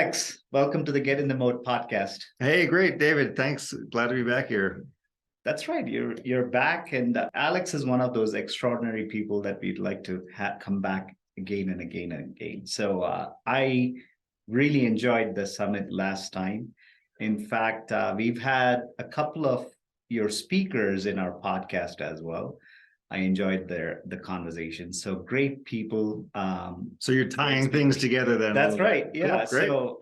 Alex, welcome to the Get in the Mode podcast. Hey, great, David. Thanks. Glad to be back here. That's right. You're back, and Alex is one of those extraordinary people that we'd like to come back again and again and again. So I really enjoyed the summit last time. In fact, we've had a couple of your speakers in our podcast as well. I enjoyed the conversation. So great people. So you're tying things together then. That's right. Yeah. Cool, great. So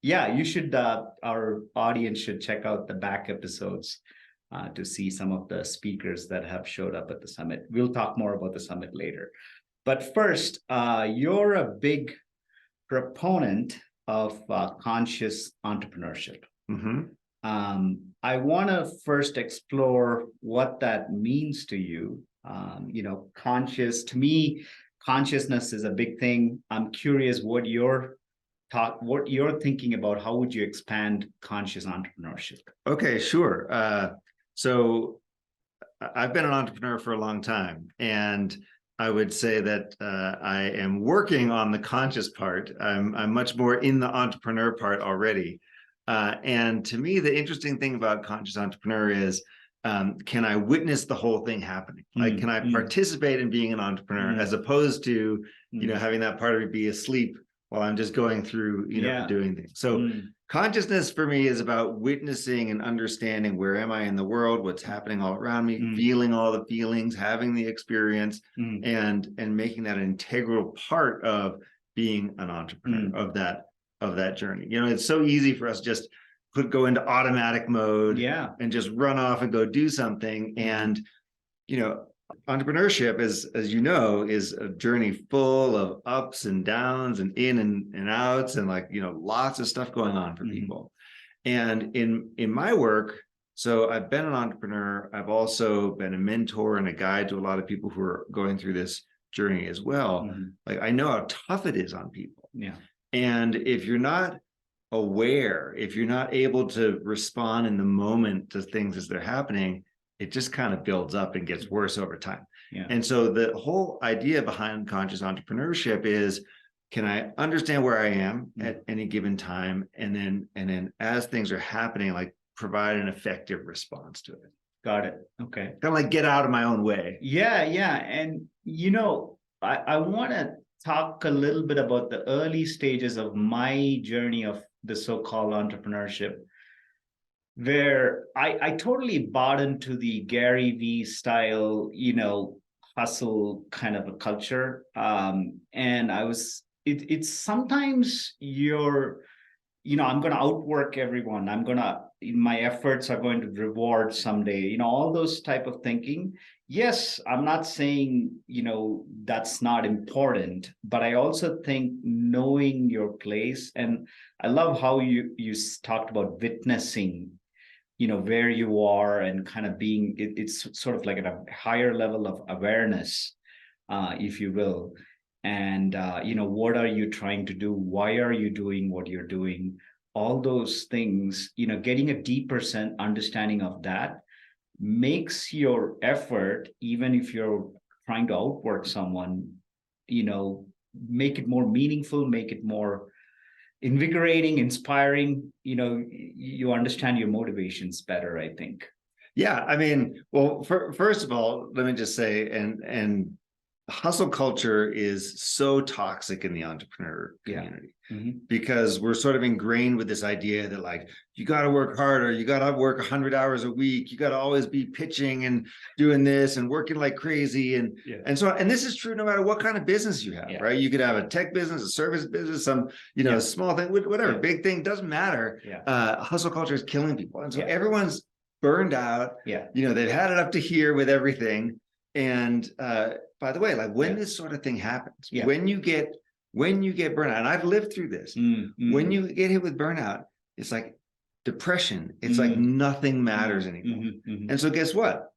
you should. Our audience should check out the back episodes to see some of the speakers that have showed up at the summit. We'll talk more about the summit later. But first, you're a big proponent of conscious entrepreneurship. Mm-hmm. I want to first explore what that means to you. To me, consciousness is a big thing. I'm curious what you're thinking about. How would you expand conscious entrepreneurship? Okay, sure. So I've been an entrepreneur for a long time, and I would say that I am working on the conscious part. I'm much more in the entrepreneur part already. And to me, the interesting thing about conscious entrepreneur is, can I witness the whole thing happening? Like, can I participate in being an entrepreneur as opposed to, having that part of me be asleep while I'm just going through, doing things. So consciousness for me is about witnessing and understanding where am I in the world, what's happening all around me, feeling all the feelings, having the experience, and making that an integral part of being an entrepreneur of that journey. It's so easy for us just go into automatic mode and just run off and go do something. And, entrepreneurship is a journey full of ups and downs and in and outs and lots of stuff going on for people. And in my work, so I've been an entrepreneur. I've also been a mentor and a guide to a lot of people who are going through this journey as well. Like, I know how tough it is on people. Yeah. And if you're not aware, if you're not able to respond in the moment to things as they're happening, it just kind of builds up and gets worse over time. Yeah. And so the whole idea behind conscious entrepreneurship is, can I understand where I am at any given time? And then as things are happening, provide an effective response to it. Got it. Okay. Kind of get out of my own way. Yeah. And, I want to talk a little bit about the early stages of my journey of the so-called entrepreneurship, where I totally bought into the Gary Vee style, hustle kind of a culture. And it's sometimes I'm going to outwork everyone. My efforts are going to reward someday, all those type of thinking. Yes, I'm not saying, that's not important, but I also think knowing your place, and I love how you talked about witnessing, where you are and kind of being, it's sort of like at a higher level of awareness, if you will. And, what are you trying to do? Why are you doing what you're doing? All those things, getting a deeper understanding of that makes your effort, even if you're trying to outwork someone, make it more meaningful, make it more invigorating, inspiring. You understand your motivations better, I think. Yeah. I mean, well, first of all, let me just say, and hustle culture is so toxic in the entrepreneur community because we're sort of ingrained with this idea that you got to work harder, you got to work 100 hours a week, you got to always be pitching and doing this and working like crazy. And this is true no matter what kind of business you have, right? You could have a tech business, a service business, some, a small thing, whatever, big thing, doesn't matter. Hustle culture is killing people. And so everyone's burned out. They've had it up to here with everything. And by the way, when this sort of thing happens, when you get burnout, and I've lived through this, when you get hit with burnout, it's like depression. It's like nothing matters anymore. And so guess what?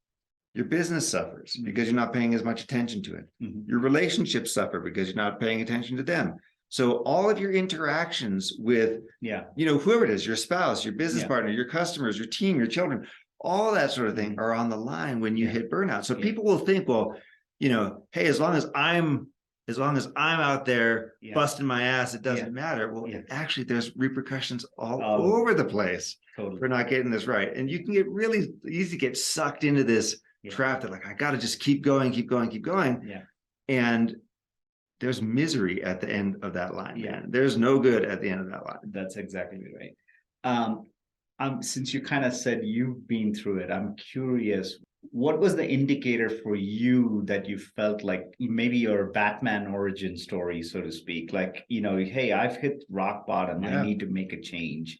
Your business suffers because you're not paying as much attention to it. Your relationships suffer because you're not paying attention to them. So all of your interactions with, whoever it is, your spouse, your business partner, your customers, your team, your children, all that sort of thing are on the line when you hit burnout. So people will think, well, hey, as long as I'm as long as I'm out there busting my ass, it doesn't matter. Well, actually, there's repercussions all over the place for not getting this right. And you can get really easy to get sucked into this trap that like, I got to just keep going, keep going, keep going. Yeah. And there's misery at the end of that line. Yeah. There's no good at the end of that line. That's exactly right. Since you kind of said you've been through it, I'm curious, what was the indicator for you that you felt like maybe your Batman origin story, so to speak? Like, you know, hey, I've hit rock bottom. I need to make a change.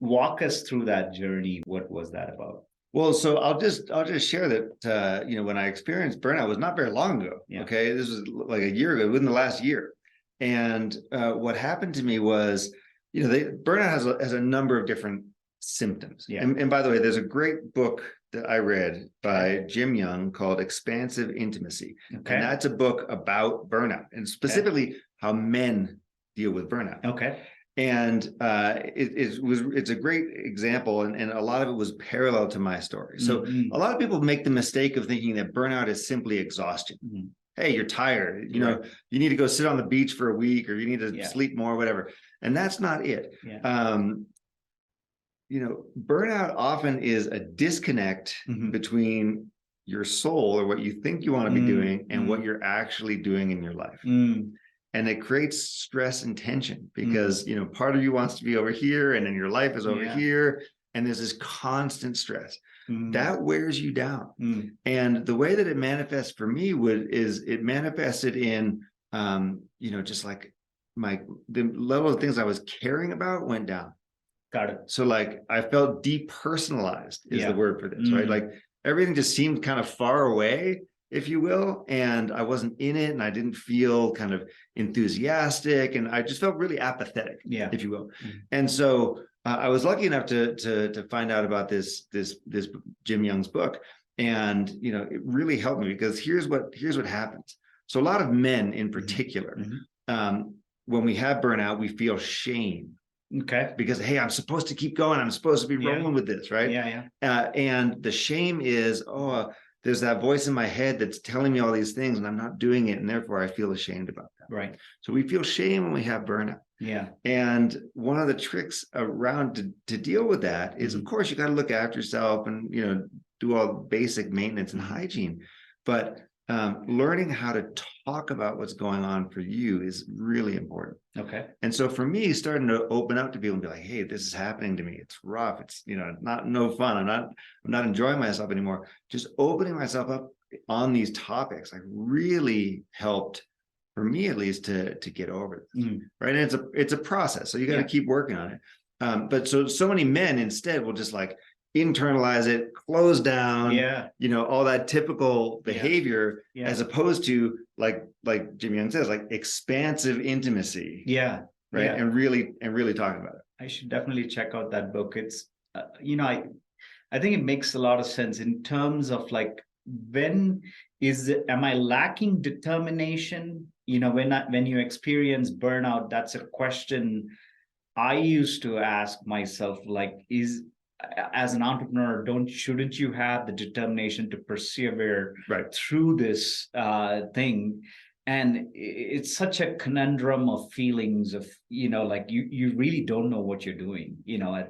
Walk us through that journey. What was that about? Well, so I'll just share that, you know, when I experienced burnout, it was not very long ago. Okay. This was like a year ago, within the last year. And what happened to me was, you know, burnout has a number of different symptoms. And by the way, there's a great book that I read by Jim Young called Expansive Intimacy. And that's a book about burnout and specifically how men deal with burnout. And it's a great example, and a lot of it was parallel to my story. So a lot of people make the mistake of thinking that burnout is simply exhaustion. Hey, you're tired, you know, you need to go sit on the beach for a week, or you need to sleep more, whatever. And that's not it. You know, burnout often is a disconnect between your soul, or what you think you want to be doing, and what you're actually doing in your life. And it creates stress and tension because, you know, part of you wants to be over here, and then your life is over here. And there's this constant stress that wears you down. And the way that it manifests for me is it manifested in, you know, just like the level of things I was caring about went down. Got it. So like I felt depersonalized is the word for this, right? Like everything just seemed kind of far away, if you will, and I wasn't in it, and I didn't feel kind of enthusiastic, and I just felt really apathetic, if you will. And so I was lucky enough to find out about this Jim Young's book, and you know, it really helped me because here's what happens. So a lot of men in particular, when we have burnout, we feel shame. Because, hey, I'm supposed to keep going. I'm supposed to be rolling with this, right? And the shame is, there's that voice in my head that's telling me all these things, and I'm not doing it, and therefore I feel ashamed about that. Right. So we feel shame when we have burnout. And one of the tricks around to deal with that is, of course, you got to look after yourself and, you know, do all basic maintenance and hygiene. But learning how to talk about what's going on for you is really important. And so for me, starting to open up to people and be like, hey, this is happening to me. It's rough. It's, you know, no fun. I'm not enjoying myself anymore. Just opening myself up on these topics, like really helped, for me at least, to get over this. Right. And it's a process. So you got to keep working on it. But so many men instead will just like internalize it, close down, you know, all that typical behavior, as opposed to like Jim Young says, like expansive intimacy. Right. And really talking about it. I should definitely check out that book. It's, you know, I think it makes a lot of sense in terms of like, am I lacking determination? You know, when you experience burnout, that's a question I used to ask myself, like, as an entrepreneur, shouldn't you have the determination to persevere through this thing? And it's such a conundrum of feelings of, you know, like you really don't know what you're doing, you know,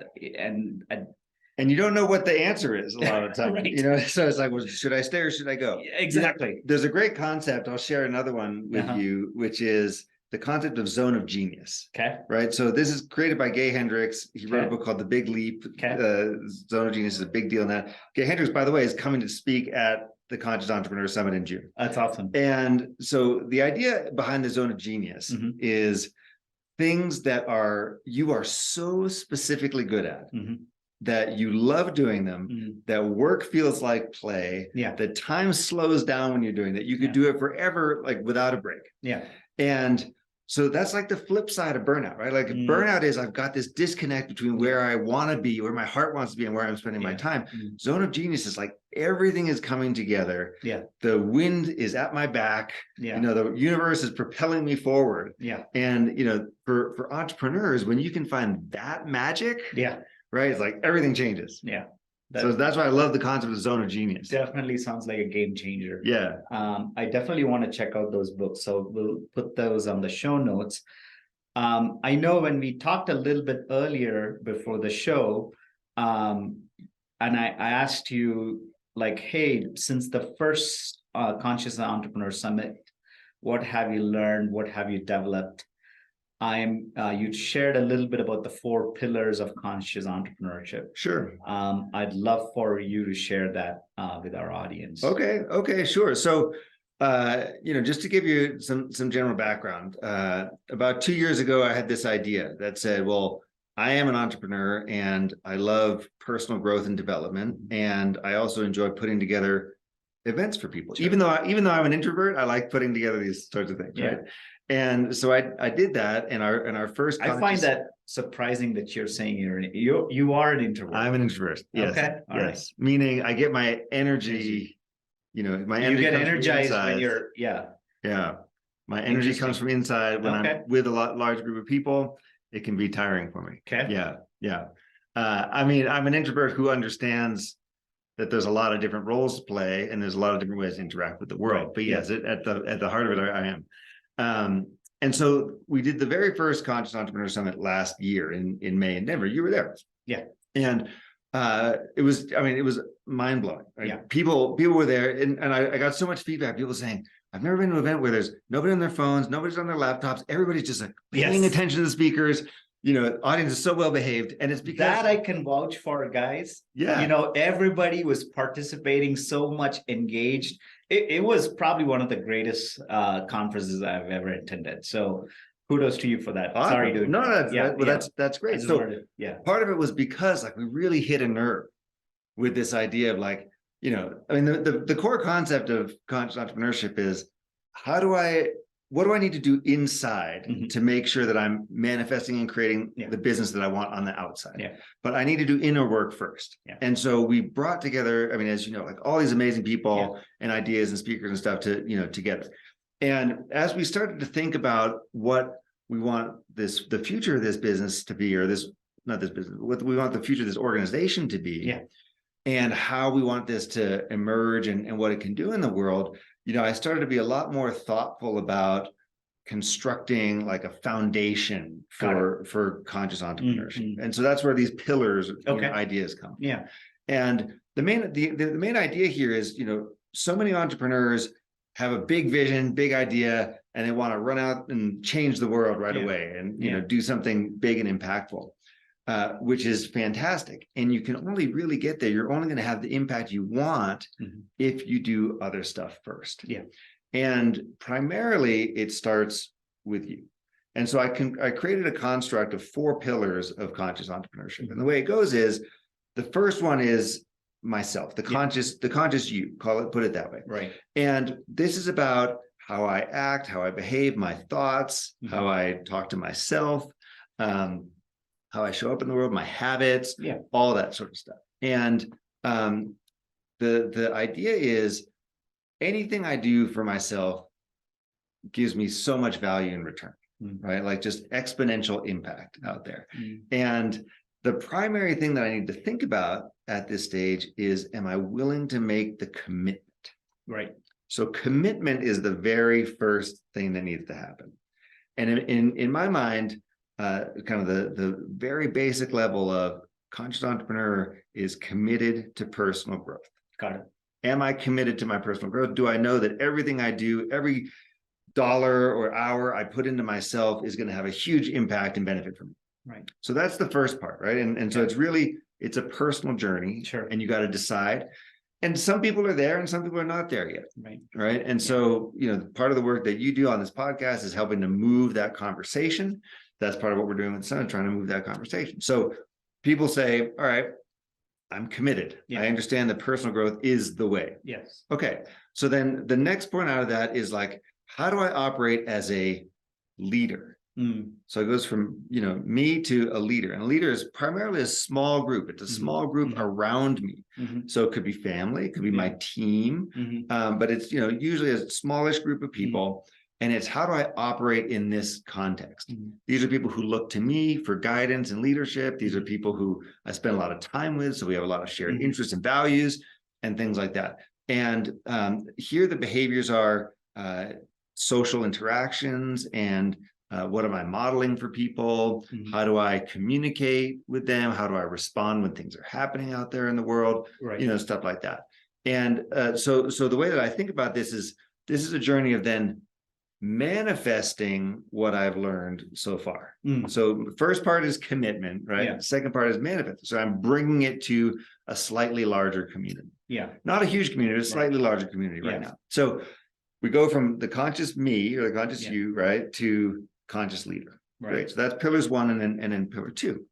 and you don't know what the answer is a lot of the time. You know, so it's like, well, should I stay or should I go? Exactly. There's a great concept. I'll share another one with you, which is the concept of zone of genius. Right. So this is created by Gay Hendricks. He wrote a book called The Big Leap. Zone of genius is a big deal in that. Gay Hendricks, by the way, is coming to speak at the Conscious Entrepreneur Summit in June. That's awesome. And so the idea behind the zone of genius is things that you are so specifically good at, that you love doing them, that work feels like play, that time slows down when you're doing that. You could do it forever, like without a break. And so that's like the flip side of burnout, right? Like burnout is I've got this disconnect between where I want to be, where my heart wants to be, and where I'm spending my time. Zone of genius is like everything is coming together. The wind is at my back. You know, the universe is propelling me forward. And, you know, for entrepreneurs, when you can find that magic, right, it's like everything changes. So that's why I love the concept of zone of genius. Definitely sounds like a game changer. Yeah. I definitely want to check out those books. So we'll put those on the show notes. I know when we talked a little bit earlier before the show, and I asked you like, hey, since the first Conscious Entrepreneur Summit, what have you learned? What have you developed? You shared a little bit about the 4 pillars of conscious entrepreneurship. Sure. I'd love for you to share that with our audience. Okay, sure. So, just to give you some general background, about 2 years ago, I had this idea that said, well, I am an entrepreneur and I love personal growth and development, and I also enjoy putting together events for people. Sure. Even though I'm an introvert, I like putting together these sorts of things, right? And so I did that, and our first. I find that surprising that you're saying you are an introvert. I'm an introvert. Yes. Okay. All right. Meaning I get my energy. My energy. You get energized when you're. Yeah. My energy comes from inside. When I'm with a large group of people, it can be tiring for me. Okay. Yeah. I'm an introvert who understands that there's a lot of different roles to play, and there's a lot of different ways to interact with the world. Right. But yes, at the heart of it, I am. And so we did the very first Conscious Entrepreneur Summit last year in May in Denver. You were there. Yeah. And it was mind blowing. Right? Yeah. People were there, and I got so much feedback. People saying, I've never been to an event where there's nobody on their phones, nobody's on their laptops. Everybody's just like paying attention to the speakers. Audience is so well behaved, and it's because that I can vouch for, guys. Yeah. Everybody was participating, so much engaged. It was probably one of the greatest conferences I've ever attended. So kudos to you for that. Sorry to that's great. So part of it was because we really hit a nerve with this idea of the core concept of conscious entrepreneurship is what do I need to do inside to make sure that I'm manifesting and creating the business that I want on the outside? Yeah. But I need to do inner work first. Yeah. And so we brought together, as you know, all these amazing people and ideas and speakers and stuff together. And as we started to think about what we want the future of this business to be, or what we want the future of this organization to be, and how we want this to emerge and what it can do in the world, I started to be a lot more thoughtful about constructing a foundation for conscious entrepreneurship. And so that's where these pillars ideas come. Yeah. And the main idea here is, so many entrepreneurs have a big vision, big idea, and they want to run out and change the world right away and do something big and impactful. Which is fantastic. And you can only really get there. You're only going to have the impact you want if you do other stuff first. Yeah. And primarily it starts with you. And so I created a construct of 4 pillars of conscious entrepreneurship. And the way it goes is, the first one is myself, the conscious you, put it that way. Right. And this is about how I act, how I behave, my thoughts, how I talk to myself, how I show up in the world, my habits, all that sort of stuff. And the idea is, anything I do for myself gives me so much value in return, right? Just exponential impact out there. And the primary thing that I need to think about at this stage is, am I willing to make the commitment? Right. So commitment is the very first thing that needs to happen. And in my mind, kind of the very basic level of conscious entrepreneur is committed to personal growth. Got it. Am I committed to my personal growth? Do I know that everything I do, every dollar or hour I put into myself is going to have a huge impact and benefit for me? Right. So that's the first part, right? And so it's a personal journey. Sure. And you got to decide. And some people are there and some people are not there yet. Right. And so, part of the work that you do on this podcast is helping to move that conversation. That's part of what we're doing with Sun, trying to move that conversation. So people say, all right, I'm committed. I understand that personal growth is the way. Yes. Okay. So then the next point out of that is how do I operate as a leader? So it goes from, me to a leader, and a leader is primarily a small group. It's a small group around me. So it could be family, it could be my team, but it's, usually a smallish group of people. And it's how do I operate in this context? Mm-hmm. These are people who look to me for guidance and leadership. These are people who I spend a lot of time with. So we have a lot of shared Mm-hmm. interests and values and things like that. And here the behaviors are social interactions and what am I modeling for people? Mm-hmm. How do I communicate with them? How do I respond when things are happening out there in the world? Right. You know, stuff like that. And so the way that I think about this is a journey of then manifesting what I've learned so far. So the first part is commitment, right? Yeah. The second part is manifest. So I'm bringing it to a slightly larger community. Yeah. Not a huge community, a slightly larger community right now. So we go from the conscious me or the conscious you, right, to conscious leader. Right. Great. So that's pillars 1 and then pillar 2.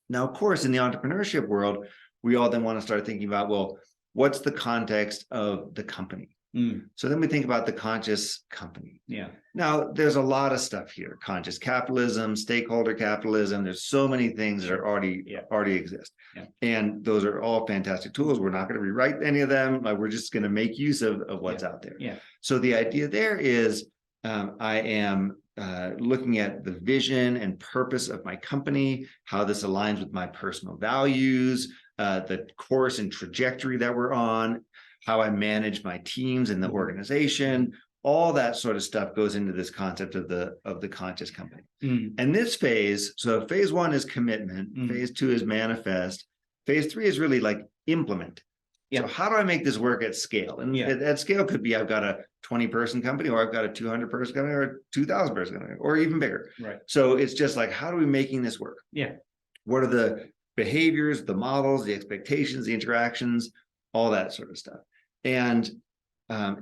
Now, of course, in the entrepreneurship world, we all then want to start thinking about, well, what's the context of the company? So then we think about the conscious company. Yeah. Now, there's a lot of stuff here: conscious capitalism, stakeholder capitalism. There's so many things that are already exist, and those are all fantastic tools. We're not going to rewrite any of them. Like, we're just going to make use of what's out there. Yeah. So the idea there is, I am looking at the vision and purpose of my company, how this aligns with my personal values, the course and trajectory that we're on, how I manage my teams in the organization. All that sort of stuff goes into this concept of the conscious company. And this phase, so phase 1 is commitment, phase 2 is manifest, phase 3 is really like implement. So how do I make this work at scale? And at scale could be, I've got a 20-person company, or I've got a 200-person company, or a 2,000-person company, or even bigger. Right. So it's just like, how are we making this work? Yeah. What are the behaviors, the models, the expectations, the interactions, all that sort of stuff. And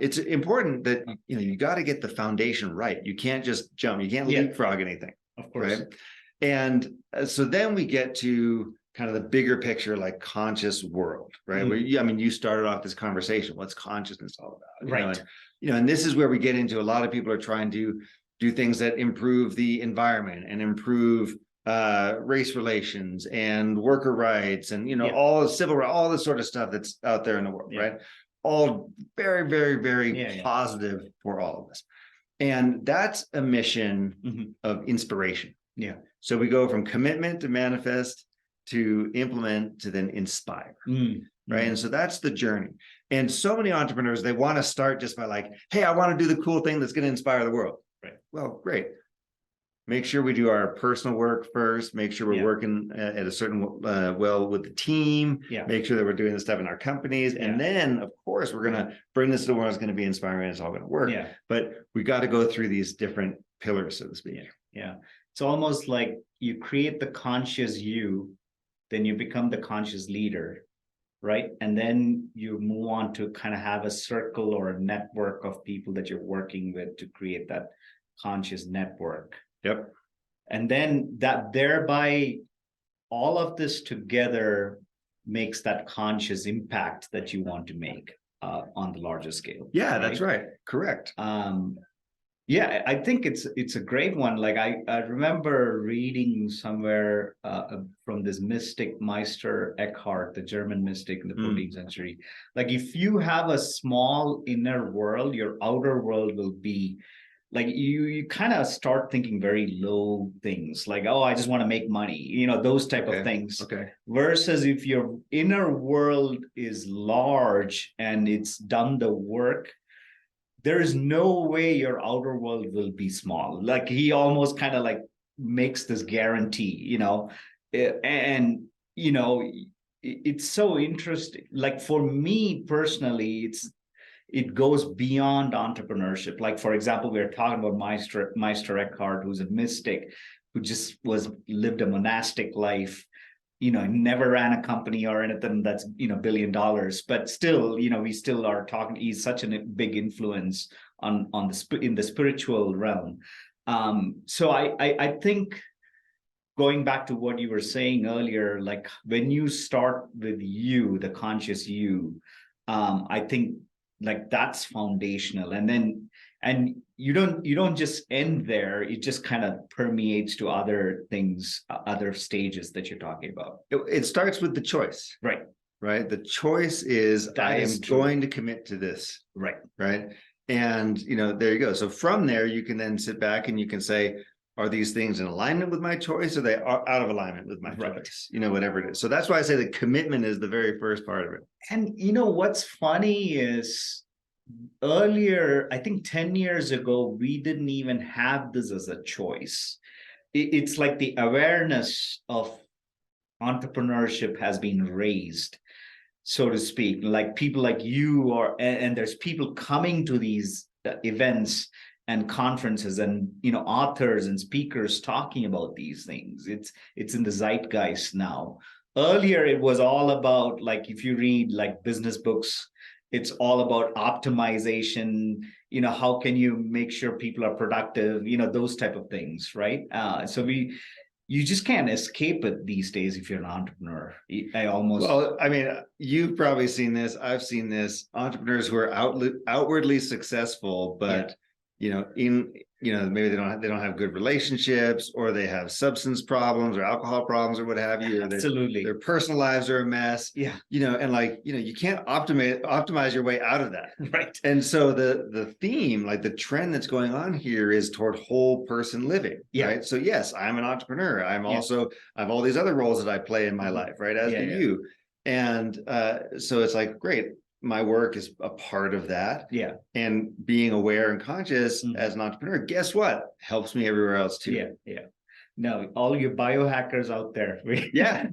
it's important that, you know, you got to get the foundation right. You can't just jump. You can't leapfrog anything. Of course. Right. And so then we get to kind of the bigger picture, like conscious world, right? Where you started off this conversation. What's consciousness all about? Right. And this is where we get into, a lot of people are trying to do things that improve the environment and improve race relations and worker rights and, all the civil rights, all this sort of stuff that's out there in the world, right? All very, very, very positive for all of us. And that's a mission of inspiration. Yeah. So we go from commitment to manifest to implement to then inspire. Right. And so that's the journey. And so many entrepreneurs, they want to start just by like, hey, I want to do the cool thing that's going to inspire the world. Right. Well, great. Make sure we do our personal work first. Make sure we're working at a certain well with the team. Yeah. Make sure that we're doing the stuff in our companies. And then, of course, we're going to bring this to the world. It's going to be inspiring. It's all going to work. Yeah. But we got to go through these different pillars, so to speak. Yeah. It's almost like you create the conscious you, then you become the conscious leader, right? And then you move on to kind of have a circle or a network of people that you're working with to create that conscious network. Yep. And then that thereby all of this together makes that conscious impact that you want to make on the larger scale. Yeah, right? That's right. Correct. Yeah, I think it's a great one. Like I remember reading somewhere from this mystic Meister Eckhart, the German mystic in the 14th century. Like, if you have a small inner world, your outer world will be like, you kind of start thinking very low things, like, oh, I just want to make money, those type of things. Okay. Versus if your inner world is large and it's done the work, there is no way your outer world will be small. Like, he almost kind of like makes this guarantee, and it's so interesting. Like, for me personally, it goes beyond entrepreneurship. Like, for example, we were talking about Meister Eckhart, who's a mystic, who just lived a monastic life. Never ran a company or anything that's, $1 billion, but still, we still are talking. He's such a big influence in the spiritual realm. So I think, going back to what you were saying earlier, like, when you start with you, the conscious you, I think, like, that's foundational. And you don't just end there. It just kind of permeates to other things, other stages that you're talking about. It starts with the choice. Right. The choice is, I am going to commit to this. Right. And, there you go. So from there, you can then sit back and you can say, are these things in alignment with my choice? Or they are out of alignment with my choice? Whatever it is. So that's why I say the commitment is the very first part of it. And what's funny is earlier, I think 10 years ago, we didn't even have this as a choice. It's like the awareness of entrepreneurship has been raised, so to speak, like people like you, and there's people coming to these events and conferences, and authors and speakers talking about these things. It's in the zeitgeist now. Earlier it was all about, like, if you read like business books, it's all about optimization, how can you make sure people are productive, those type of things, right? So you just can't escape it these days if you're an entrepreneur. Well, I mean, you've probably seen this. I've seen this. Entrepreneurs who are outwardly successful, but maybe they don't have good relationships, or they have substance problems or alcohol problems or what have you. Or Absolutely, their personal lives are a mess. Yeah, and you can't optimize your way out of that. Right. And so the theme, like the trend that's going on here, is toward whole person living. Yeah. Right. So yes, I'm an entrepreneur. I have all these other roles that I play in my life. Right. As do you. And so it's like, great. My work is a part of that. Yeah. And being aware and conscious as an entrepreneur, guess what? Helps me everywhere else too. Yeah. Yeah. No, all you biohackers out there. Yeah.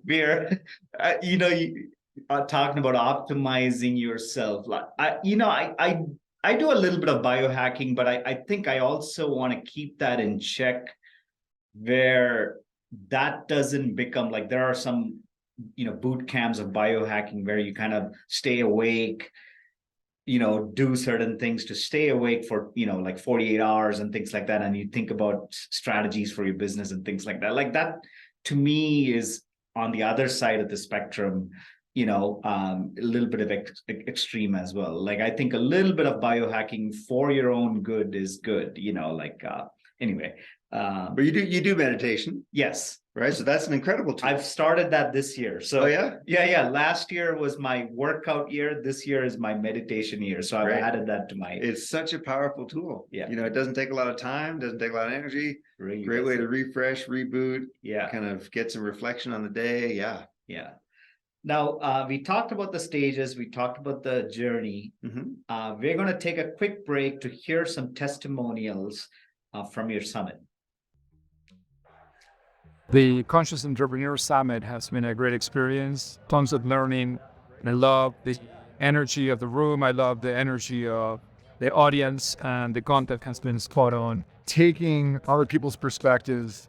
We're, talking about optimizing yourself. Like, I do a little bit of biohacking, but I think I also want to keep that in check, where that doesn't become like, there are some boot camps of biohacking where you kind of stay awake, do certain things to stay awake for like 48 hours and things like that, and you think about strategies for your business and things like that. Like that to me is on the other side of the spectrum, a little bit of extreme as well. Like I think a little bit of biohacking for your own good is good, anyway. But you do meditation. Yes. Right. So that's an incredible tool. I've started that this year. So yeah. Last year was my workout year. This year is my meditation year. So I've added that to my. It's such a powerful tool. Yeah. It doesn't take a lot of time, doesn't take a lot of energy. Really great way to refresh, reboot. Yeah. Kind of get some reflection on the day. Yeah. Yeah. Now, we talked about the stages. We talked about the journey. We're going to take a quick break to hear some testimonials from your summit. The Conscious Entrepreneur Summit has been a great experience, tons of learning, and I love the energy of the room. I love the energy of the audience, and the content has been spot on. Taking other people's perspectives,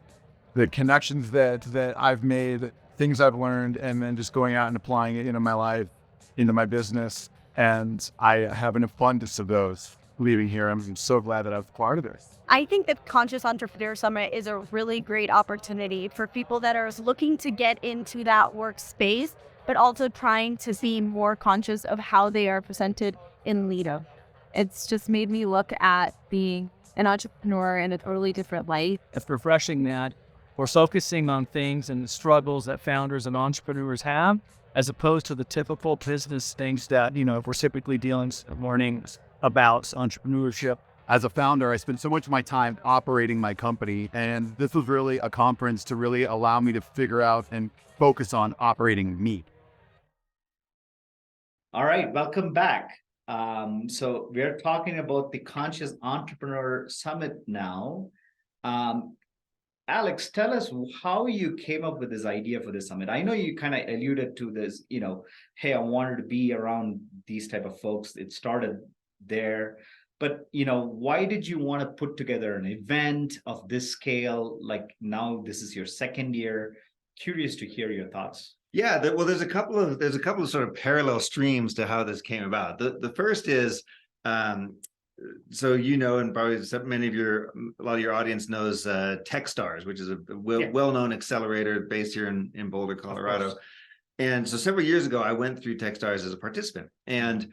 the connections that I've made, things I've learned, and then just going out and applying it into my life, into my business. And I have an abundance of those leaving here. I'm so glad that I was part of this. I think the Conscious Entrepreneur Summit is a really great opportunity for people that are looking to get into that workspace, but also trying to be more conscious of how they are presented in Lido. It's just made me look at being an entrepreneur in a totally different light. It's refreshing that we're focusing on things and the struggles that founders and entrepreneurs have, as opposed to the typical business things that, we're typically learning about entrepreneurship. As a founder, I spent so much of my time operating my company, and this was really a conference to really allow me to figure out and focus on operating me. All right, welcome back. So we're talking about the Conscious Entrepreneur Summit now. Alex, tell us how you came up with this idea for this summit. I know you kind of alluded to this, hey, I wanted to be around these type of folks. It started there. But, why did you want to put together an event of this scale? Like now this is your second year. Curious to hear your thoughts. Yeah, well, there's a couple of sort of parallel streams to how this came about. The first is, so and probably a lot of your audience knows Techstars, which is a well-known accelerator based here in Boulder, Colorado. And so several years ago, I went through Techstars as a participant, and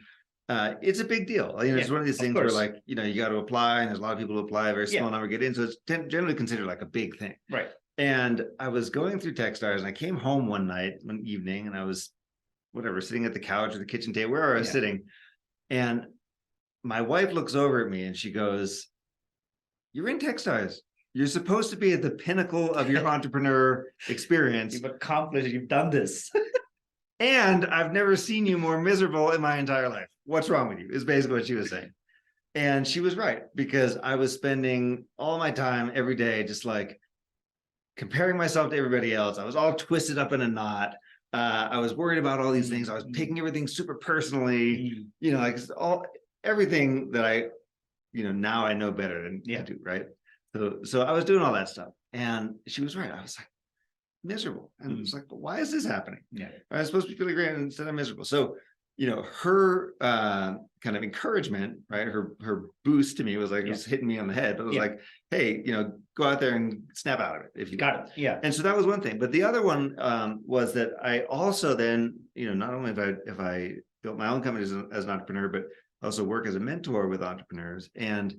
it's a big deal. It's one of these things where, like, you got to apply, and there's a lot of people who apply, a very small number get in. So it's generally considered like a big thing. Right. And I was going through Techstars, and I came home one evening, and I was, sitting at the couch or the kitchen table, wherever I was sitting. And my wife looks over at me and she goes, "You're in Techstars. You're supposed to be at the pinnacle of your entrepreneur experience. You've accomplished, you've done this." And I've never seen you more miserable in my entire life. What's wrong with you? Is basically what she was saying. And she was right, because I was spending all my time every day just like comparing myself to everybody else. I was all twisted up in a knot. I was worried about all these things. I was taking everything super personally, like everything that now I know better than to do, right? So I was doing all that stuff, and she was right. I was like miserable, and I was like, but why is this happening? Yeah, I was supposed to be feeling great, and instead I'm miserable. So her kind of encouragement, right? Her boost to me was like, it was hitting me on the head, but it was like, hey, go out there and snap out of it if you got it. Yeah. And so that was one thing. But the other one was that I also then, not only if I built my own company as an entrepreneur, but also work as a mentor with entrepreneurs. And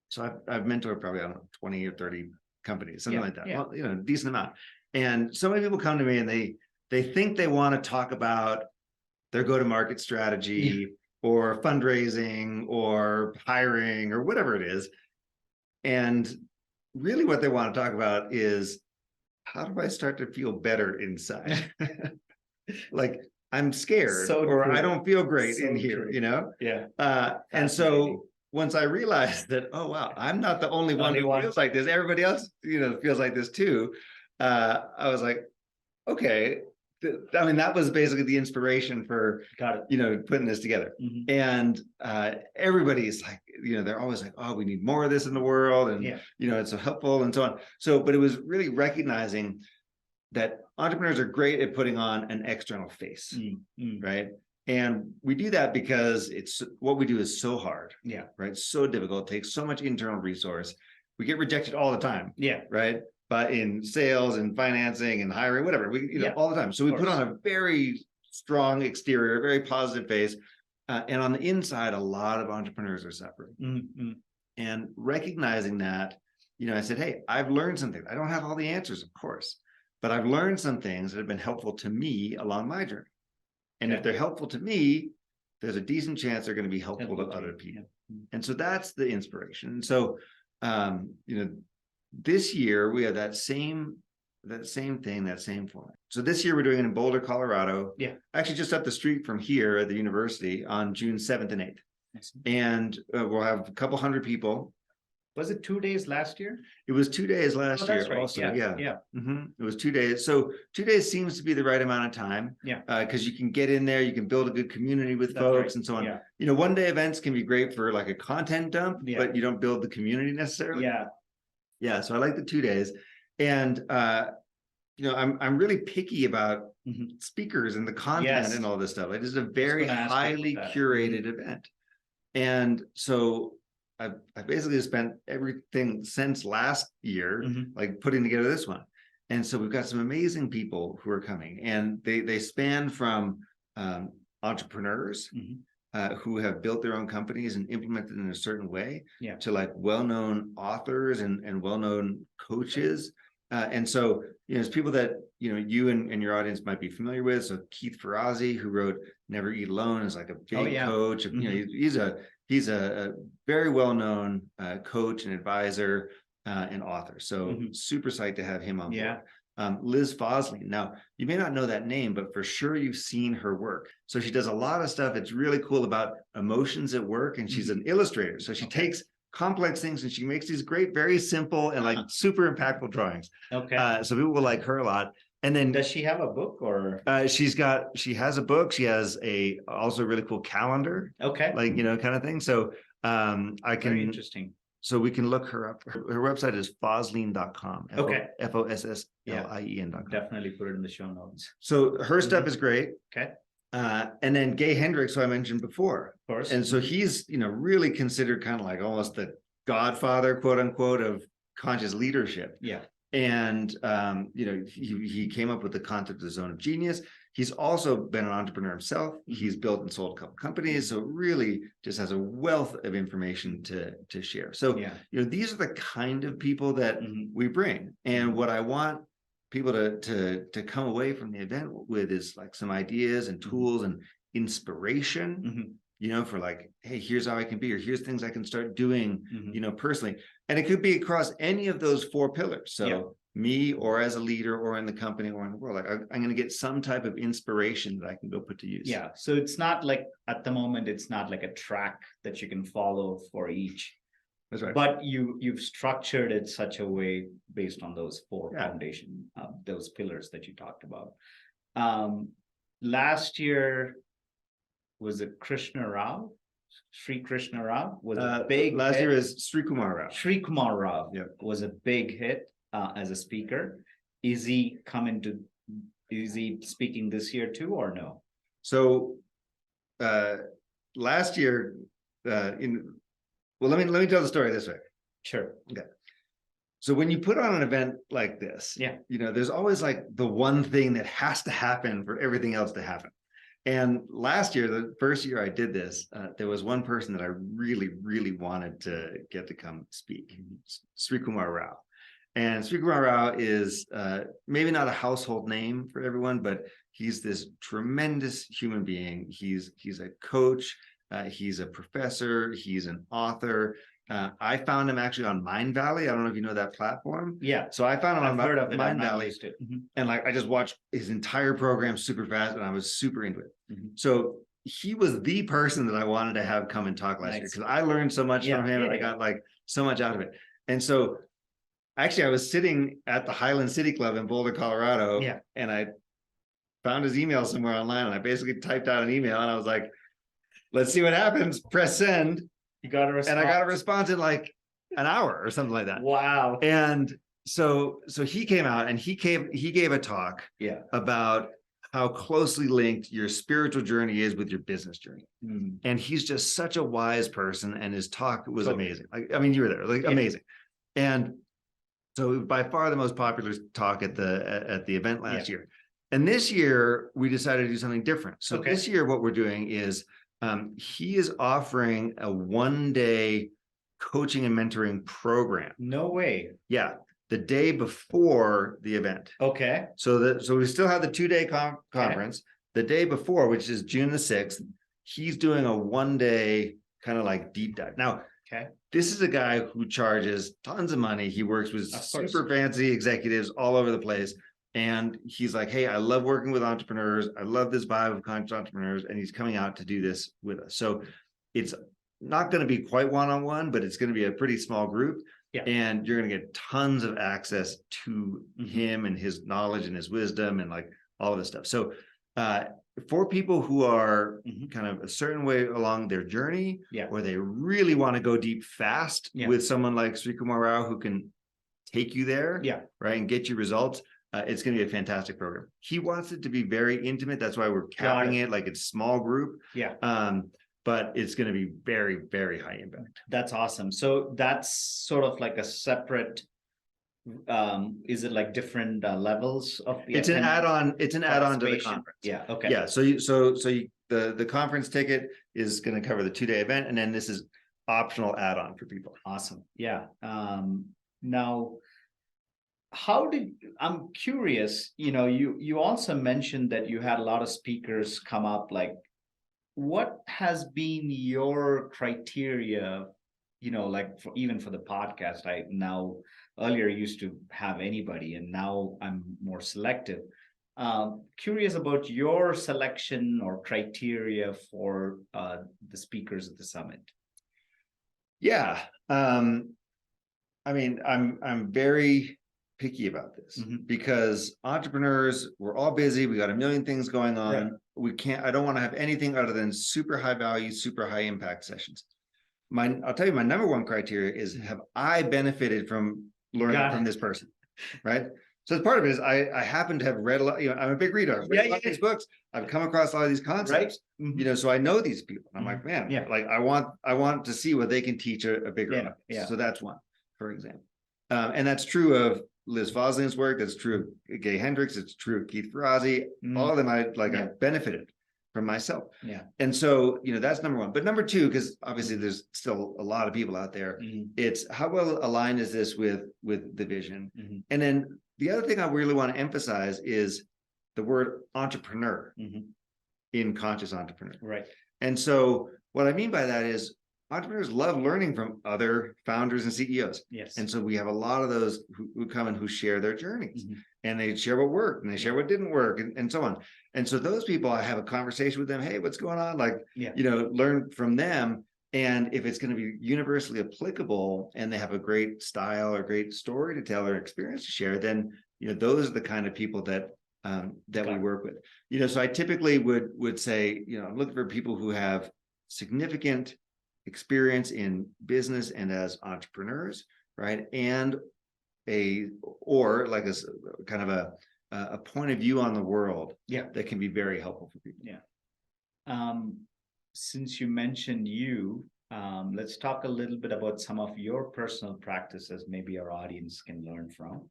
so I've mentored probably, I don't know, 20 or 30 companies, something like that. Yeah. Well, decent amount. And so many people come to me and they think they want to talk about their go-to-market strategy or fundraising or hiring or whatever it is. And really what they want to talk about is, how do I start to feel better inside? Like, I'm scared, or I don't feel great in here, Yeah. And so once I realized that, oh, wow, I'm not the only one who feels like this, everybody else, feels like this too. I was like, okay, I mean, that was basically the inspiration for, putting this together. And everybody's like, they're always like, oh, we need more of this in the world. And, it's so helpful and so on. So, but it was really recognizing that entrepreneurs are great at putting on an external face, right? And we do that because what we do is so hard, right? So difficult, takes so much internal resource. We get rejected all the time, right? But in sales and financing and hiring, whatever, we all the time. So we put on a very strong exterior, very positive face, and on the inside, a lot of entrepreneurs are suffering. And recognizing that, I said, hey, I've learned something. I don't have all the answers, of course, but I've learned some things that have been helpful to me along my journey. And if they're helpful to me, there's a decent chance they're going to be helpful to other people. And so that's the inspiration. So, this year we have that same thing, that same format. So this year we're doing it in Boulder, Colorado. Actually just up the street from here at the university on June 7th and 8th. And we'll have a couple hundred people. Was it 2 days last year? It was 2 days last year. Right. Also, yeah. It was 2 days. So 2 days seems to be the right amount of time. Because you can get in there, you can build a good community with folks and so on. One day events can be great for like a content dump, but you don't build the community necessarily. So I like the 2 days. And I'm really picky about speakers and the content and all this stuff. It is a very highly curated event. And so I've basically spent everything since last year, like putting together this one. And so we've got some amazing people who are coming, and they span from entrepreneurs who have built their own companies and implemented in a certain way to like well-known authors and well-known coaches. And so, it's people that, you and your audience might be familiar with. So Keith Ferrazzi, who wrote Never Eat Alone, is like a big coach. He's a very well-known coach and advisor and author. So super psyched to have him on board. Liz Fosling. Now, you may not know that name, but for sure you've seen her work. So she does a lot of stuff. It's really cool about emotions at work. And she's an illustrator. So she takes complex things and she makes these great, very simple and like super impactful drawings. So people will like her a lot. And then does she have a book or? She has a book. She has also a really cool calendar. Like, kind of thing. So Very interesting. So we can look her up. Her website is fosline.com. FOSSLIEN.com. Definitely put it in the show notes. So her stuff is great. And then Gay Hendricks, who I mentioned before. Of course. And so he's, really considered kind of like almost the godfather, quote unquote, of conscious leadership. And, he came up with the concept of the zone of genius. He's also been an entrepreneur himself. He's built and sold a couple companies. So really just has a wealth of information to share. So, these are the kind of people that we bring. And what I want people to come away from the event with is like some ideas and tools and inspiration for like, hey, here's how I can be, or here's things I can start doing, Mhm. personally. And it could be across any of those 4 pillars. So Yeah. me, or as a leader, or in the company, or in the world, like I'm going to get some type of inspiration that I can go put to use. Yeah. So it's not like at the moment, it's not like a track that you can follow for each. That's right. But you've structured it such a way based on those 4 Yeah. foundation, those pillars that you talked about. Last year, was it Krishna Rao? Sri Krishna Rao was a big last hit. year is Sri Kumar Rao. Sri Kumar Rao Yeah. was a big hit as a speaker. Is he speaking this year too, or no? So last year, well, let me tell the story this way. Sure. So when you put on an event like this, Yeah. there's always like the one thing that has to happen for everything else to happen. And last year, the first year I did this, there was one person that I really, really wanted to get to come speak, Sri Kumar Rao. And Sri Kumar Rao is maybe not a household name for everyone, but he's this tremendous human being. He's a coach. He's a professor. He's an author. I found him actually on Mind Valley. I don't know if you know that platform. Yeah. So I found him I've on heard of it. Mind I've not Valley. used it. Mhm. And like I just watched his entire program super fast, and I was super into it. Mhm. So he was the person that I wanted to have come and talk last year, Nice. because I learned so much Yeah, from him, and I yeah. got like so much out of it. And so actually, I was sitting at the Highland City Club in Boulder, Colorado, Yeah. and I found his email somewhere online, and I basically typed out an email, and I was like, let's see what happens. Press send. You got a response. And I got a response in like an hour or something like that. Wow. And so he came out, and he gave a talk Yeah. about how closely linked your spiritual journey is with your business journey. Mm. And he's just such a wise person, and his talk was Totally. amazing. Like, I mean, you were there, like, Yeah. amazing. And so by far the most popular talk at the event last year. And this year we decided to do something different. So Okay. this year what we're doing is he is offering a 1-day coaching and mentoring program. No way. Yeah, the day before the event. Okay. So we still have the 2-day conference. The day before, which is June the 6th, he's doing a 1-day kind of like deep dive. Now, Okay. this is a guy who charges tons of money. He works with Of course. super fancy executives all over the place. And he's like, hey, I love working with entrepreneurs. I love this vibe of conscious entrepreneurs. And he's coming out to do this with us. So it's not going to be quite one-on-one, but it's going to be a pretty small group. Yeah. And you're going to get tons of access to him and his knowledge and his wisdom and like all of this stuff. So for people who are kind of a certain way along their journey, Yeah. or they really want to go deep fast with someone like Sri Kumar Rao who can take you there, Yeah. right, and get you results, it's going to be a fantastic program. He wants it to be very intimate. That's why we're capping it like it's small group. Yeah. But it's going to be very, very high impact. That's awesome. So that's sort of like a separate, is it like different levels of? It's an add-on. It's an add-on to the participation? conference. Yeah. Okay. Yeah. So the conference ticket is going to cover the 2-day event, and then this is optional add-on for people. Awesome. Yeah. Now, I'm curious, you also mentioned that you had a lot of speakers come up. Like, what has been your criteria, like even for the podcast? I now earlier used to have anybody, and now I'm more selective. Curious about your selection or criteria for the speakers at the summit. Yeah. I mean, I'm very picky about this because entrepreneurs, we're all busy. We got a million things going on. Right. I don't want to have anything other than super high value, super high impact sessions. I'll tell you, my number one criteria is, have I benefited from learning from this person? Right. So as part of it is I happen to have read a lot, I'm a big reader. I've read a lot of these books. I've come across a lot of these concepts, so I know these people. I'm like, man, like I want to see what they can teach a bigger audience. Yeah. So that's one, for example. And that's true of Liz Foslin's work. That's true of Gay Hendricks. It's true of Keith Ferrazzi. All of them I've benefited from myself. Yeah. And so, that's number one. But number two, because obviously there's still a lot of people out there, it's how well aligned is this with the vision? And then the other thing I really want to emphasize is the word entrepreneur in conscious entrepreneur. Right. And so what I mean by that is entrepreneurs love learning from other founders and CEOs. Yes. And so we have a lot of those who come and who share their journeys, Mhm. and they share what worked and they share what didn't work, and so on. And so those people, I have a conversation with them. Hey, what's going on? Like, Yeah. Learn from them. And if it's going to be universally applicable and they have a great style or great story to tell or experience to share, then, those are the kind of people that we work with. So I typically would say, I'm looking for people who have significant experience in business and as entrepreneurs, right? And or like a kind of a point of view on the world, that can be very helpful for people. Since you mentioned let's talk a little bit about some of your personal practices, maybe our audience can learn from.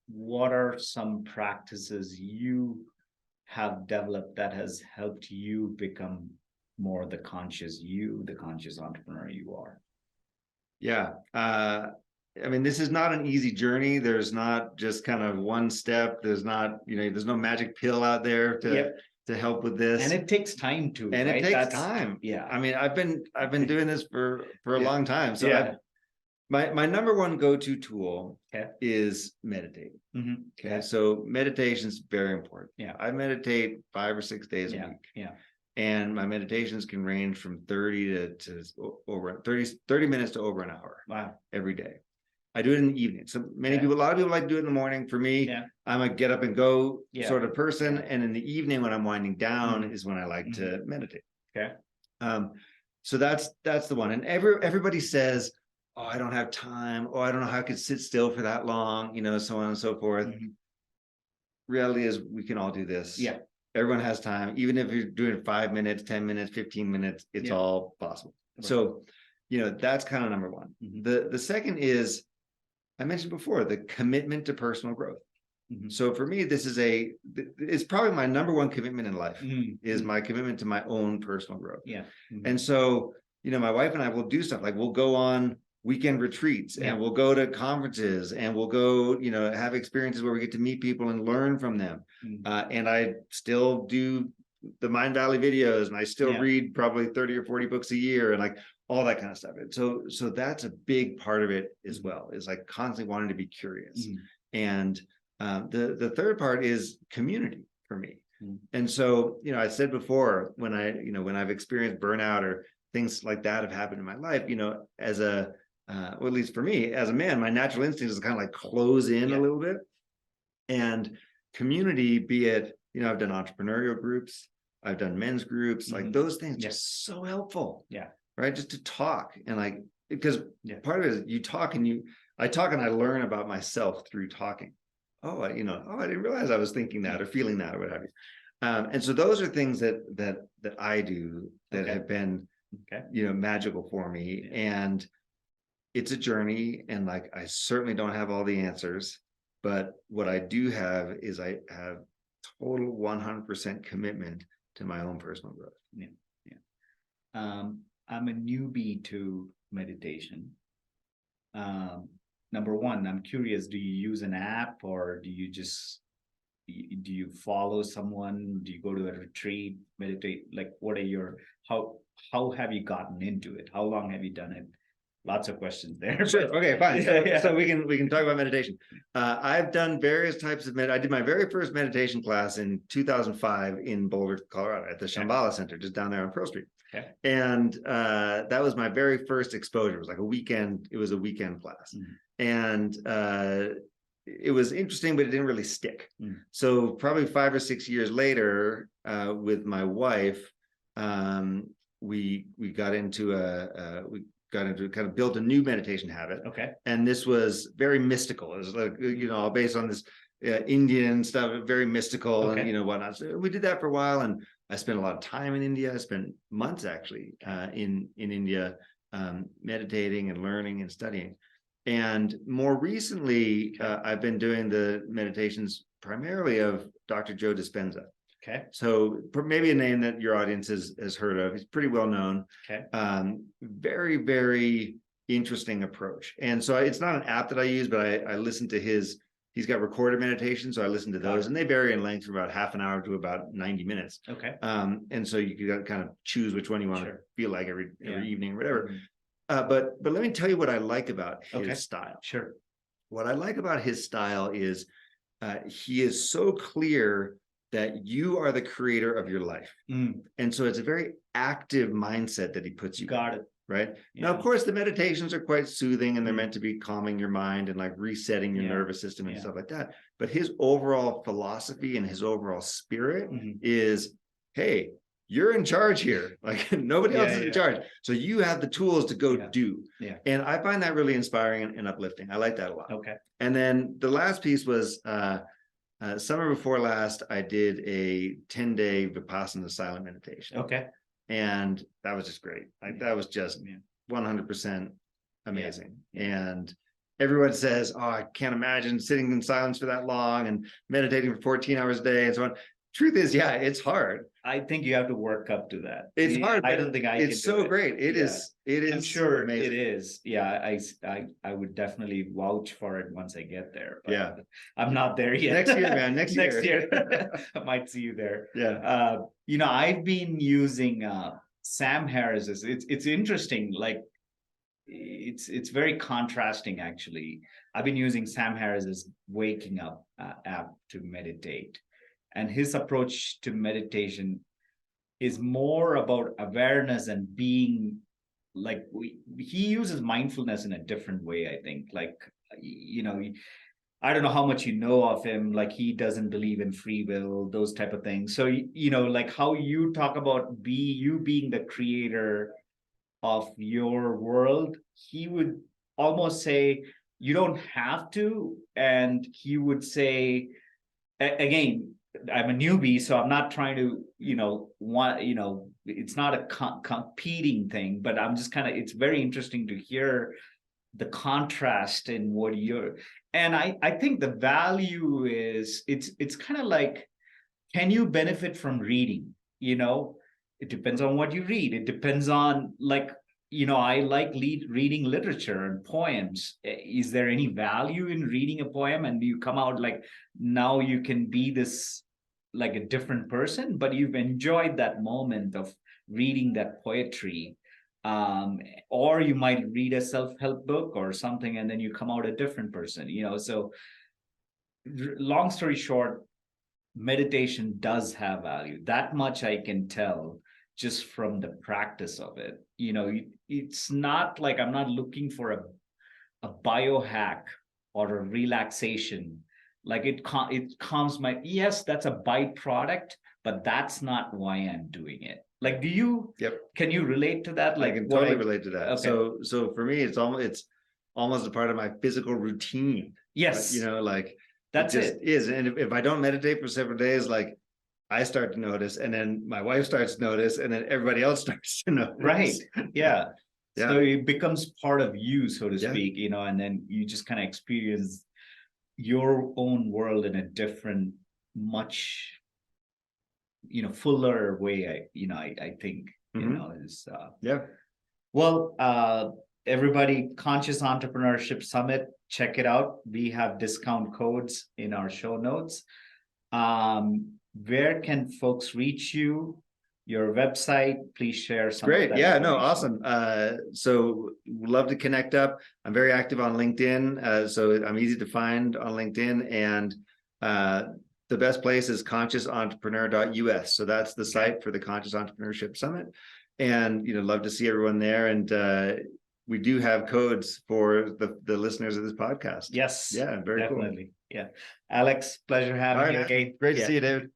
What are some practices you have developed that has helped you become more the conscious entrepreneur you are? Yeah. I mean, this is not an easy journey. There's not just kind of one step. There's not, there's no magic pill out there to help with this. And it takes time too. And right? it takes time. Yeah. I mean, I've been doing this for a long time. So Yeah. my number one go-to tool is meditating. Mm-hmm. Okay. So meditation is very important. Yeah. I meditate 5 or 6 days a week. Yeah. And my meditations can range from 30 to over 30 minutes to over an hour. Wow. Every day. I do it in the evening. So a lot of people like to do it in the morning. For me, I'm a get up and go sort of person. And in the evening when I'm winding down is when I like to meditate. Okay. So that's the one. And everybody says, oh, I don't have time. Oh, I don't know how I could sit still for that long, so on and so forth. Mm-hmm. Reality is we can all do this. Yeah. Everyone has time. Even if you're doing 5 minutes, 10 minutes, 15 minutes, it's all possible. Right. So, that's kind of number one. Mm-hmm. The second is, I mentioned before, the commitment to personal growth. Mm-hmm. So for me, it's probably my number one commitment in life is my commitment to my own personal growth. Yeah. Mm-hmm. And so, my wife and I will do stuff like we'll go on weekend retreats and we'll go to conferences and we'll go, have experiences where we get to meet people and learn from them. Mm-hmm. And I still do the Mind Valley videos, and I still read probably 30 or 40 books a year, and like all that kind of stuff. And so that's a big part of it as well, is like constantly wanting to be curious. Mm-hmm. And the third part is community for me. Mm-hmm. And so, I said before, when I've experienced burnout or things like that have happened in my life, as well, at least for me, as a man, my natural instinct is to kind of like close in a little bit. And community, be it, I've done entrepreneurial groups, I've done men's groups, like those things just so helpful. Yeah. Right. Just to talk. And like, because part of it is I talk and I learn about myself through talking. I didn't realize I was thinking that or feeling that or what have you. And so those are things that I do that have been, magical for me. And it's a journey. And like, I certainly don't have all the answers, but what I do have is I have total 100% commitment to my own personal growth. Yeah. I'm a newbie to meditation. Number one, I'm curious, do you use an app or do you follow someone? Do you go to a retreat, meditate? Like, how have you gotten into it? How long have you done it? Lots of questions there. Sure. Okay, fine. So we can talk about meditation. I've done various types of I did my very first meditation class in 2005 in Boulder, Colorado, at the Shambhala Center, just down there on Pearl Street. Okay. And that was my very first exposure. It was like a weekend. It was a weekend class, and it was interesting, but it didn't really stick. So probably 5 or 6 years later, with my wife, we got into kind of built a new meditation habit. Okay. And this was very mystical. It was like, based on this Indian stuff, very mystical and, whatnot. So we did that for a while, and I spent a lot of time in India. I spent months actually in India meditating and learning and studying. And more recently, I've been doing the meditations primarily of Dr. Joe Dispenza. Okay. So maybe a name that your audience has heard of. He's pretty well known. Okay. Very, very interesting approach. And so it's not an app that I use, but I listen to his he's got recorded meditations, so I listen to those, and they vary in length from about half an hour to about 90 minutes. Okay. And so you can kind of choose which one you want to feel like every evening or whatever. But let me tell you what I like about his style. Sure. What I like about his style is he is so clear that you are the creator of your life. And so it's a very active mindset that he puts you Got in, it. right? Yeah. Now, of course, the meditations are quite soothing, and they're meant to be calming your mind and like resetting your nervous system and stuff like that. But his overall philosophy and his overall spirit is, hey, you're in charge here. Like nobody else is in charge. So you have the tools to go do. Yeah. And I find that really inspiring and uplifting. I like that a lot. Okay. And then the last piece was summer before last, I did a 10-day Vipassana silent meditation. Okay. And that was just great. Like that was just 100% amazing. And everyone says, oh, I can't imagine sitting in silence for that long and meditating for 14 hours a day and so on. Truth is, it's hard. I think you have to work up to that. It's hard. I don't think I can. It's so great. It is. I'm sure amazing. it is. Yeah, I would definitely vouch for it once I get there. But I'm not there yet. Next year, man. Next year. I might see you there. Yeah. I've been using Sam Harris's. It's interesting. Like it's very contrasting actually. I've been using Sam Harris's Waking Up app to meditate. And his approach to meditation is more about awareness and being like, he uses mindfulness in a different way, I think. Like, I don't know how much you know of him, like he doesn't believe in free will, those type of things. So, like how you talk about you being the creator of your world, he would almost say, you don't have to. And he would say, again, I'm a newbie, so I'm not trying to, it's not a competing thing, but I'm just it's very interesting to hear the contrast in what and I think the value is, it's kind of like, can you benefit from reading? It depends on what you read. It depends on I like reading literature and poems. Is there any value in reading a poem and you come out like, now you can be this like a different person, but you've enjoyed that moment of reading that poetry. Or you might read a self-help book or something and then you come out a different person, so long story short, meditation does have value. That much I can tell just from the practice of it. It's not like I'm not looking for a biohack or a relaxation. Like it calms yes, that's a byproduct, but that's not why I'm doing it. Like, can you relate to that? Like, I can totally relate to that. Okay. So for me, it's almost a part of my physical routine. Yes. Like that's it. Is. And if I don't meditate for several days, like I start to notice, and then my wife starts to notice, and then everybody else starts to notice. Right. Yeah. So it becomes part of you, so to speak, and then you just kind of experience your own world in a different, much, fuller way. I think, is, well, everybody, Conscious Entrepreneurship Summit, check it out. We have discount codes in our show notes. Where can folks reach you? Your website, please share some. Great. Yeah, no, awesome. So love to connect up. I'm very active on LinkedIn. So I'm easy to find on LinkedIn, and the best place is consciousentrepreneur.us. So that's the site for the Conscious Entrepreneurship Summit. And, love to see everyone there. And we do have codes for the listeners of this podcast. Yes. Yeah, very definitely. Cool. Yeah. Alex, pleasure having you. Okay. Great to see you, David.